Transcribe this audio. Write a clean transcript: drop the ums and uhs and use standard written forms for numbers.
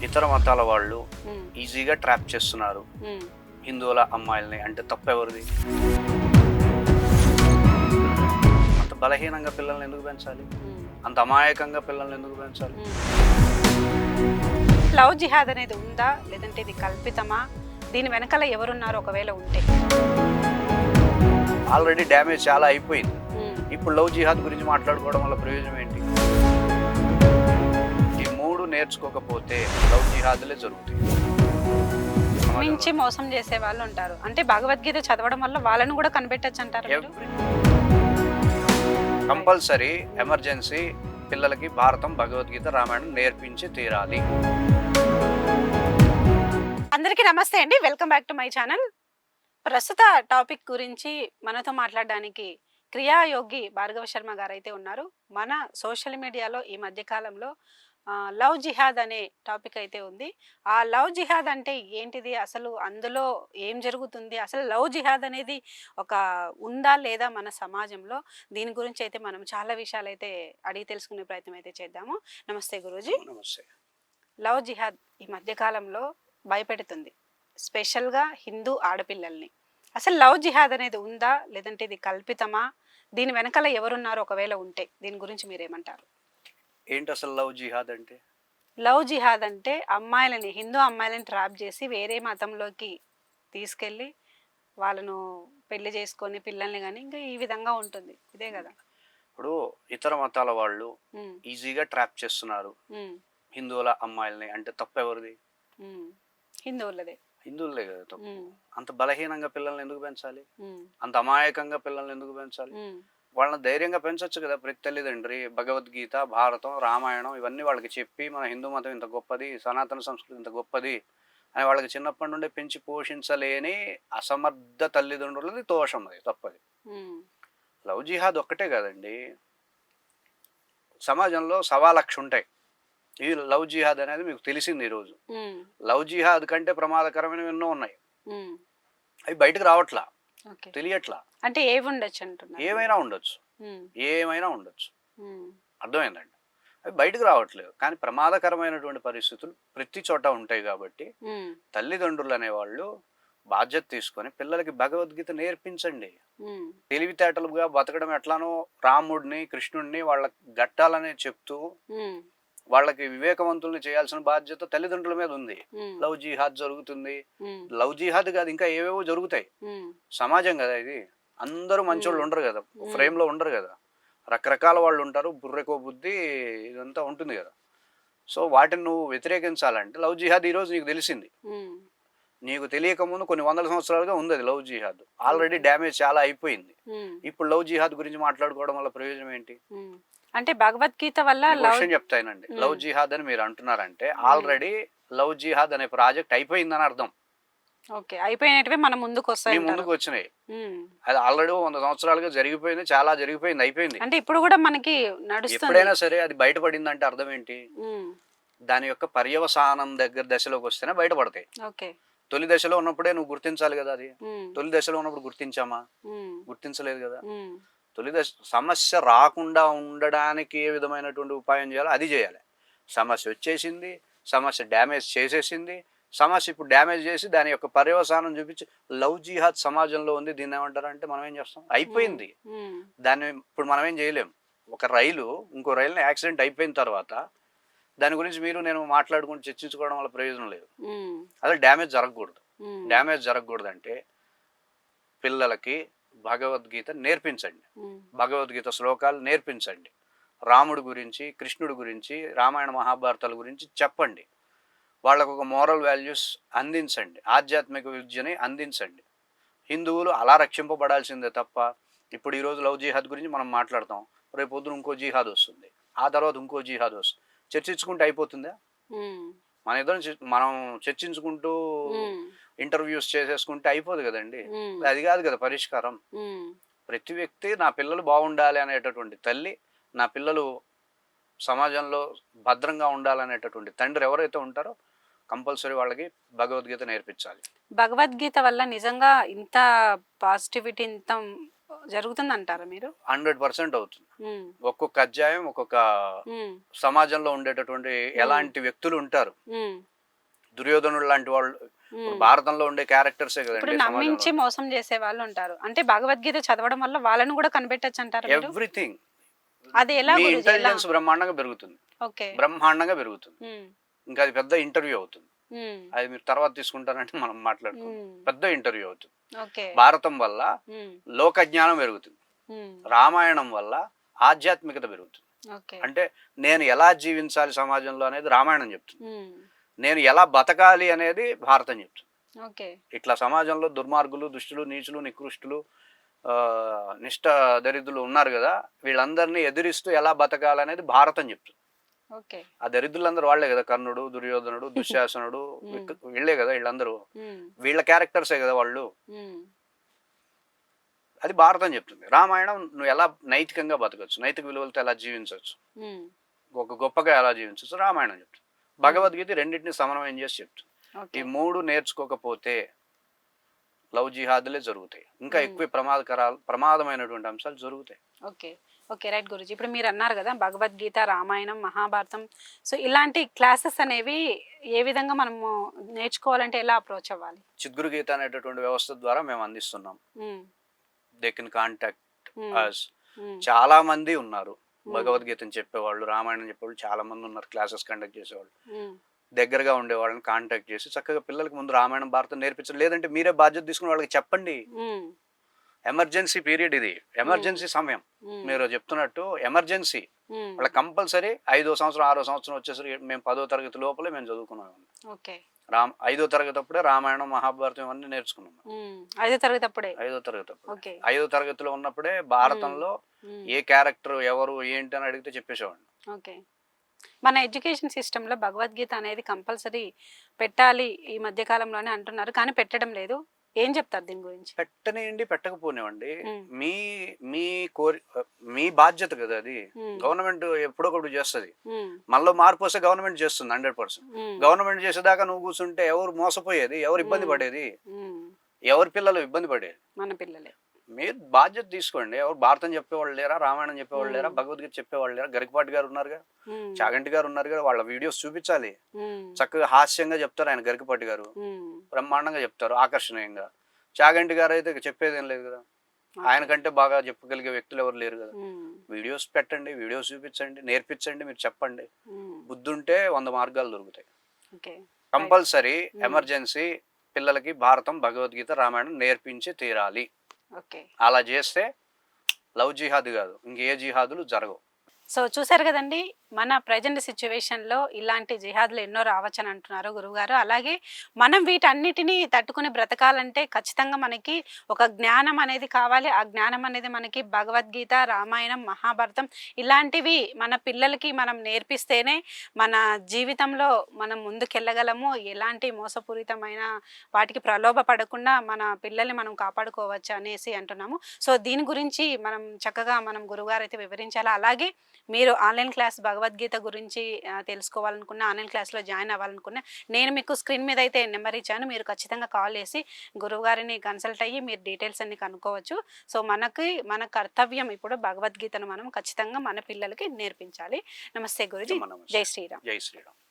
ఇతర మతాల వాళ్ళు ఉమ్, ఈజీగా ట్రాప్ చేస్తున్నారు ఉమ్, హిందువుల అమ్మాయిల్ని. అంటే తప్పెవరిది? అంత బలహీనంగా పిల్లల్ని ఎందుకు పెంచాలి? ఉమ్, అంత అమాయకంగా పిల్లల్ని ఎందుకు పెంచాలి? ఉమ్. లవ్ జిహాద్ అనేది ఉందా లేదంటే ఇది కల్పితమా? దీని వెనకాల ఎవరున్నారు ఒకవేళ ఉంటే? ఆల్రెడీ డ్యామేజ్ చాలా అయిపోయింది. ఉమ్, ఇప్పుడు లవ్ జిహాద్ గురించి మాట్లాడుకోవడం వల్ల ప్రయోజనం ఏంటి? ఈ మూడు నేర్చుకోకపోతే లవ్ జిహాద్లే జరుగుతాయి. మించి మోసం చేసే వాళ్ళు ఉంటారు. అంటే భగవద్గీత చదవడం వల్ల వాళ్ళను కూడా కనిపెట్టచ్చు అంటారు మీరు? కంపల్సరీ ఎమర్జెన్సీ పిల్లలకి భారతం, భగవద్గీత, రామాయణం నేర్పించి తీరాలి. అందరికీ నమస్తే అండి, welcome back to my channel. ప్రస్తుత టాపిక్ గురించి మనతో మాట్లాడడానికి క్రియాయోగి భార్గవ శర్మ గారు అయితే ఉన్నారు. మన సోషల్ మీడియాలో ఈ మధ్య కాలంలో లవ్ జిహాద్ అనే టాపిక్ అయితే ఉంది. ఆ లవ్ జిహాద్ అంటే ఏంటిది, అసలు అందులో ఏం జరుగుతుంది, అసలు లవ్ జిహాద్ అనేది ఒక ఉందా లేదా మన సమాజంలో? దీని గురించి అయితే మనం చాలా విషయాలు అయితే అడిగి తెలుసుకునే ప్రయత్నం అయితే చేద్దాము. నమస్తే గురూజీ. నమస్తే. లవ్ జిహాద్ ఈ మధ్య కాలంలో భయపెడుతుంది, స్పెషల్గా హిందూ ఆడపిల్లల్ని. అసలు లవ్ జిహాద్ అనేది ఉందా లేదంటే ఇది కల్పితమా? దీని వెనకాల ఎవరున్నారు ఒకవేళ ఉంటే? దీని గురించి మీరేమంటారు? ఏంటి అసలు లవ్ జిహాద్ అంటే? లవ్ జిహాద్ అంటే అమ్మాయిలని, హిందూ అమ్మాయిలని ట్రాప్ చేసి వేరే మతంలోకి తీసుకెళ్ళి వాళ్ళను పెళ్లి చేసుకొని పిల్లల్ని కానీ ఇంకా ఈ విధంగా ఉంటుంది, ఇదే కదా. ఇప్పుడు ఇతర మతాల వాళ్ళు ఉమ్, ఈజీగా ట్రాప్ చేస్తున్నారు ఉమ్, హిందువుల అమ్మాయిల్ని. అంటే తప్పెవరిది? ఉమ్. హిందువులదే. హిందువులే కదా తప్పు. ఉమ్, అంత బలహీనంగా పిల్లల్ని ఎందుకు పెంచాలి? ఉమ్, అంత అమాయకంగా పిల్లల్ని ఎందుకు పెంచాలి? ఉమ్, వాళ్ళని ధైర్యంగా పెంచొచ్చు కదా. ప్రతి తల్లిదండ్రి భగవద్గీత, భారతం, రామాయణం ఇవన్నీ వాళ్ళకి చెప్పి మన హిందూ మతం ఇంత గొప్పది, సనాతన సంస్కృతి ఇంత గొప్పది అని వాళ్ళకి చిన్నప్పటి నుండే పెంచి పోషించలేని అసమర్థ తల్లిదండ్రులది దోషం, అది తప్పది. ఉమ్, లవ్ జిహాద్ ఒక్కటే కాదండి, సమాజంలో 1,00,000 ఉంటాయి. ఈ లవ్ జిహాద్ అనేది మీకు తెలిసింది ఈరోజు. ఉమ్, లవ్ జిహాద్ కంటే ప్రమాదకరమైనవి ఎన్నో ఉన్నాయి. ఉమ్. అవి బయటకు రావట్లా, ఓకే. తెలియట్లా. అంటే ఏవి ఉండొచ్చు అంటున్నారు? ఏమైనా ఉండొచ్చు, ఉమ్, ఏమైనా ఉండొచ్చు. ఉమ్, అర్థమైందండి. అవి బయటకు రావట్లేదు. కానీ ప్రమాదకరమైనటువంటి పరిస్థితులు ప్రతి చోట ఉంటాయి కాబట్టి ఉమ్, తల్లిదండ్రులు అనేవాళ్ళు బాధ్యత తీసుకొని పిల్లలకి భగవద్గీత నేర్పించండి. ఉమ్, తెలివితేటలుగా బతకడం ఎట్లానో రాముడిని, కృష్ణుడిని వాళ్ళ గట్టాలని చెప్తూ ఉమ్, వాళ్ళకి వివేకవంతుల్ని చేయాల్సిన బాధ్యత తల్లిదండ్రుల మీద ఉంది. ఉమ్, లవ్ జిహాద్ జరుగుతుంది. ఉమ్, లవ్ జిహాద్ కాదు, ఇంకా ఏవేవో జరుగుతాయి. ఉమ్, సమాజం కదా ఇది. అందరూ మంచోళ్ళు ఉండరు కదా, మ్మ్. ఫ్రేమ్ లో ఉండరు కదా. రకరకాల వాళ్ళు ఉంటారు, బుర్రెకో బుద్ధి ఇదంతా ఉంటుంది కదా. సో వాటిని నువ్వు వ్యతిరేకించాలంటే లవ్ జిహాద్ ఈరోజు నీకు తెలిసింది. ఉమ్, నీకు తెలియక ముందు కొన్ని వందల సంవత్సరాలుగా ఉంది అది లవ్ జిహాద్. ఆల్రెడీ డ్యామేజ్ చాలా అయిపోయింది. ఉమ్, ఇప్పుడు లవ్ జిహాద్ గురించి మాట్లాడుకోవడం వల్ల ప్రయోజనం ఏంటి? ఉమ్. అంటే భగవద్గీత వల్ల మీకు లవ్. విషయం చెప్తానండి. మ్మ్. లవ్ జిహాద్ అని మీరు అంటున్నారంటే ఆల్రెడీ లవ్ జిహాద్ అనే ప్రాజెక్ట్ అయిపోయిందని అర్థం. ఓకే, అయిపోయినట్టువే మన ముందుకు మీ వస్తాయి ముందుకు వచ్చినాయి. ఉమ్. అది ఆల్రెడీ 100 సంవత్సరాలుగా జరిగిపోయింది, చాలా జరిగిపోయింది, అయిపోయింది. అంటే ఇప్పుడు కూడా మనకి నడుస్తుంది. ఎప్పుడైనా సరే అది బయటపడిందంటే అర్థం ఏంటి? ఉమ్, దాని యొక్క పర్యవసానం దశలోకి వస్తేనే బయటపడతాయి. ఓకే. తొలి దశలో ఉన్నప్పుడే నువ్వు గుర్తించాలి కదా. అది ఉమ్, తొలి దశలో ఉన్నప్పుడు గుర్తించామా? ఉమ్, గుర్తించలేదు కదా. ఉమ్, తొలి దశ సమస్య రాకుండా ఉండడానికి ఏ విధమైనటువంటి ఉపాయం చేయాలో అది చేయాలి. సమస్య వచ్చేసింది, సమస్య డ్యామేజ్ చేసేసింది, సమస్య ఇప్పుడు డ్యామేజ్ చేసి దాని యొక్క పర్యవసానం చూపించి లవ్ జిహాద్ సమాజంలో ఉంది, దీన్ని ఏమంటారంటే మనం ఏం చేస్తాం? అయిపోయింది. ఉమ్, దాన్ని ఇప్పుడు మనం ఏం చేయలేం. ఒక రైలు ఇంకో రైలుని యాక్సిడెంట్ అయిపోయిన తర్వాత దాని గురించి మీరు నేను మాట్లాడుకుంటూ చర్చించుకోవడం వల్ల ప్రయోజనం లేదు. ఉమ్, అదే డ్యామేజ్ జరగకూడదు. ఉమ్, డ్యామేజ్ జరగకూడదంటే పిల్లలకి భగవద్గీత నేర్పించండి. ఉమ్, భగవద్గీత శ్లోకాలు నేర్పించండి. రాముడి గురించి, కృష్ణుడి గురించి, రామాయణ మహాభారతాల గురించి చెప్పండి. వాళ్ళకు ఒక మోరల్ వాల్యూస్ అందించండి, ఆధ్యాత్మిక విద్యని అందించండి. హిందువులు అలా రక్షింపబడాల్సిందే తప్ప ఇప్పుడు ఈరోజు లవ్ జిహాద్ గురించి మనం మాట్లాడతాం, రేపు పొద్దున ఇంకో జిహాద్ వస్తుంది, ఆ తర్వాత ఇంకో జిహాద్ వస్తుంది. చర్చించుకుంటే అయిపోతుందా? ఉమ్, మన ఇద్దరం మనం చర్చించుకుంటూ ఉమ్, ఇంటర్వ్యూస్ చేసేసుకుంటే అయిపోదు కదండి. ఉమ్, అది కాదు కదా పరిష్కారం. ఉమ్, ప్రతి వ్యక్తి నా పిల్లలు బాగుండాలి అనేటటువంటి తల్లి, నా పిల్లలు సమాజంలో భద్రంగా ఉండాలనేటటువంటి తండ్రి ఎవరైతే ఉంటారో కంపల్సరీ వాళ్ళకి భగవద్గీత నేర్పించాలి. భగవద్గీత వల్ల నిజంగా ఇంత పాజిటివిటీ ఇంత జరుగుతుంది అంటారా మీరు? 100% అవుతుంది. ఉమ్, ఒక్కొక్క అధ్యాయం ఒక్కొక్క ఉమ్, సమాజంలో ఉండేటటువంటి ఎలాంటి వ్యక్తులు ఉంటారు, ఉమ్, దుర్యోధనుడు లాంటి వాళ్ళు ఇప్పుడు ఉమ్. భారతంలో ఉండే క్యారెక్టర్సే ఇప్పుడు కదండి నమ్మించి సమాజంలో. మోసం చేసే వాళ్ళు ఉంటారు. అంటే భగవద్గీత చదవడం వల్ల వాళ్ళను కూడా కనిపెట్టచ్చు అంటారు మీరు? ఎవ్రీథింగ్. అది ఎలా మీ గురుజీ, ఎలా? ఇంటెలిజెన్స్ బ్రహ్మాండంగా పెరుగుతుంది, ఓకే. బ్రహ్మాండంగా పెరుగుతుంది. ఉమ్. ఇంకా అది పెద్ద ఇంటర్వ్యూ అవుతుంది. ఉమ్. అది మీరు తర్వాత తీసుకుంటారంటే మనం మాట్లాడుకుందాం. ఉమ్. పెద్ద ఇంటర్వ్యూ అవుతుంది. ఓకే. భారతం వల్ల ఉమ్. లోక జ్ఞానం పెరుగుతుంది, ఉమ్. రామాయణం వల్ల ఆధ్యాత్మికత పెరుగుతుంది. ఓకే. అంటే నేను ఎలా జీవించాలి సమాజంలో అనేది రామాయణం చెప్తుంది, ఉమ్. నేను ఎలా బతకాలి అనేది భారతం చెప్తుంది. ఓకే. ఇట్లా సమాజంలో దుర్మార్గులు, దుష్టులు, నీచులు, నికృష్టులు, నిష్ఠ దరిద్రులు ఉన్నారు కదా, వీళ్ళందరినీ ఎదిరిస్తూ ఎలా బతకాలనేది భారతం చెప్తుంది. ఓకే. ఆ దరిద్రులందరూ వాళ్లే కదా, కర్ణుడు, దుర్యోధనుడు, దుశ్శాసనుడు, వీళ్ళే కదా వీళ్ళందరూ, ఉమ్. వీళ్ళ క్యారెక్టర్సే కదా వాళ్ళు. ఉమ్. అది భారతం చెప్తుంది. రామాయణం నువ్వు ఎలా నైతికంగా బతకచ్చు, నైతిక విలువలతో ఎలా జీవించవచ్చు, ఉమ్. ఒక గొప్పగా ఎలా జీవించవచ్చు రామాయణం చెప్తుంది. భగవద్గీత రెండింటిని సమన్వయం చేసి చెప్తుంది. ఓకే. ఈ మూడు నేర్చుకోకపోతే లవ్ జిహాదులే జరుగుతాయి, ఇంకా ఎక్కువ ప్రమాదమైనటువంటి అంశాలు జరుగుతాయి. ఓకే. Okay, right Guruji. ఇప్పుడు మీరు అన్నారు కదా భగవద్గీత, రామాయణం, మహాభారతం, సో ఇలాంటి క్లాసెస్ అనేవి ఏ విధంగా మనము నేర్చుకోవాలంటే ఎలా అప్రోచ్ అవ్వాలి? చిద్గురు గీత అనేటటువంటి వ్యవస్థ ద్వారా మేము అందిస్తున్నాం. ఉమ్. దే కెన్ కాంటాక్ట్ ఉమ్. అస్. ఉమ్. చాలా మంది ఉన్నారు భగవద్గీతను చెప్పేవాళ్ళు, రామాయణం చెప్పేవాళ్ళు చాలా మంది ఉన్నారు, క్లాసెస్ కండక్ట్ చేసేవాళ్ళు. ఉమ్. దగ్గరగా ఉండే వాళ్ళని కాంటాక్ట్ చేసి చక్కగా పిల్లలకి ముందు రామాయణం, భారతం నేర్పించండి. లేదంటే మీరే బాధ్యత తీసుకుని వాళ్ళకి చెప్పండి. ఉమ్. ఎమర్జెన్సీ పీరియడ్ ఇది, ఎమర్జెన్సీ సమయం. ఉమ్. మీరు చెప్తున్నట్టు ఎమర్జెన్సీ. ఉమ్. వాళ్ళకి కంపల్సరీ 5వ సంవత్సరం 6వ సంవత్సరం వచ్చేసరికి మేము 10వ తరగతి లోపలే మేము చదువుకున్నాం. ఓకే. 5వ తరగతి అప్పుడే రామాయణం, మహాభారతం ఇవన్నీ నేర్చుకున్నాం. ఉమ్. 5వ తరగతి అప్పుడే? 5వ తరగతి అప్పుడు. ఓకే. 5వ తరగతిలో ఉన్నప్పుడే భారతంలో ఉమ్. ఏ క్యారెక్టర్ ఎవరు ఏంటి అని అడిగితే చెప్పేసేవాడిని. ఓకే. మన ఎడ్యుకేషన్ సిస్టంలో భగవద్గీత అనేది కంపల్సరీ పెట్టాలి ఈ మధ్య కాలంలోనే అంటున్నారు, కానీ పెట్టడం లేదు. ఏం చెప్తారు దీని గురించి? పెట్టనివ్వండి, పెట్టకపోనివ్వండి, ఉమ్. మీ మీ మీ బాధ్యత కదా అది. ఉమ్. గవర్నమెంట్ ఎప్పుడొకటి చేస్తుంది, ఉమ్. మనలో మార్పు వస్తే గవర్నమెంట్ చేస్తుంది 100%. ఉమ్. గవర్నమెంట్ చేసేదాకా నువ్వు కూర్చుంటే ఎవరు మోసపోయేది, ఎవరు ఇబ్బంది పడేది, ఉమ్. ఎవరి పిల్లలు ఇబ్బంది పడేది? మన పిల్లలే. మీరు బాధ్యత తీసుకోండి. ఎవరు భారతం చెప్పేవాళ్ళు లేరా, రామాయణం చెప్పేవాళ్ళు లేరా, ఉమ్. భగవద్గీత చెప్పేవాళ్ళు లేరా? గరికపాటి గారు ఉన్నారుగా, ఉమ్. చాగంటి గారు ఉన్నారు కదా, వాళ్ళ వీడియోస్ చూపించాలి. ఉమ్. చక్కగా హాస్యంగా చెప్తారు ఆయన, గరికపాటి గారు ఉమ్. బ్రహ్మాండంగా చెప్తారు, ఆకర్షణీయంగా. చాగంటి గారు అయితే చెప్పేది ఏం లేదు కదా, ఆయన కంటే బాగా చెప్పగలిగే వ్యక్తులు ఎవరు లేరు కదా. ఉమ్. వీడియోస్ పెట్టండి, వీడియోస్ చూపించండి, నేర్పించండి, మీరు చెప్పండి. ఉమ్. బుద్ధి ఉంటే 100 మార్గాలు దొరుకుతాయి. ఓకే. కంపల్సరీ ఎమర్జెన్సీ పిల్లలకి భారతం, భగవద్గీత, రామాయణం నేర్పించి తీరాలి. ఓకే. అలా చేస్తే లవ్ జిహాద్ కాదు, ఇంకే జిహాదులు జరగవు. సో చూసారు కదండి, మన ప్రజెంట్ సిచ్యువేషన్లో ఇలాంటి జిహాద్లు ఎన్నో రావచ్చని అంటున్నారు గురువుగారు. అలాగే మనం వీటన్నిటిని తట్టుకుని బ్రతకాలంటే ఖచ్చితంగా మనకి ఒక జ్ఞానం అనేది కావాలి. ఆ జ్ఞానం అనేది మనకి భగవద్గీత, రామాయణం, మహాభారతం ఇలాంటివి మన పిల్లలకి మనం నేర్పిస్తేనే మన జీవితంలో మనం ముందుకెళ్ళగలము. ఎలాంటి మోసపూరితమైన వాటికి ప్రలోభ పడకుండా మన పిల్లల్ని మనం కాపాడుకోవచ్చు అనేసి అంటున్నాము. సో దీని గురించి మనం చక్కగా మనం గురువుగారు అయితే వివరించాలి. అలాగే మీరు ఆన్లైన్ క్లాస్ భగవద్గీత గురించి తెలుసుకోవాలనుకున్న, ఆన్లైన్ క్లాస్లో జాయిన్ అవ్వాలనుకున్న, నేను మీకు స్క్రీన్ మీద అయితే నెంబర్ ఇచ్చాను, మీరు ఖచ్చితంగా కాల్ చేసి గురువుగారిని కన్సల్ట్ అయ్యి మీరు డీటెయిల్స్ అన్ని కనుక్కోవచ్చు. సో మన కర్తవ్యం ఇప్పుడు భగవద్గీతను మనం ఖచ్చితంగా మన పిల్లలకి నేర్పించాలి. నమస్తే గురుజీ. జై శ్రీరామ్. జై శ్రీరామ్.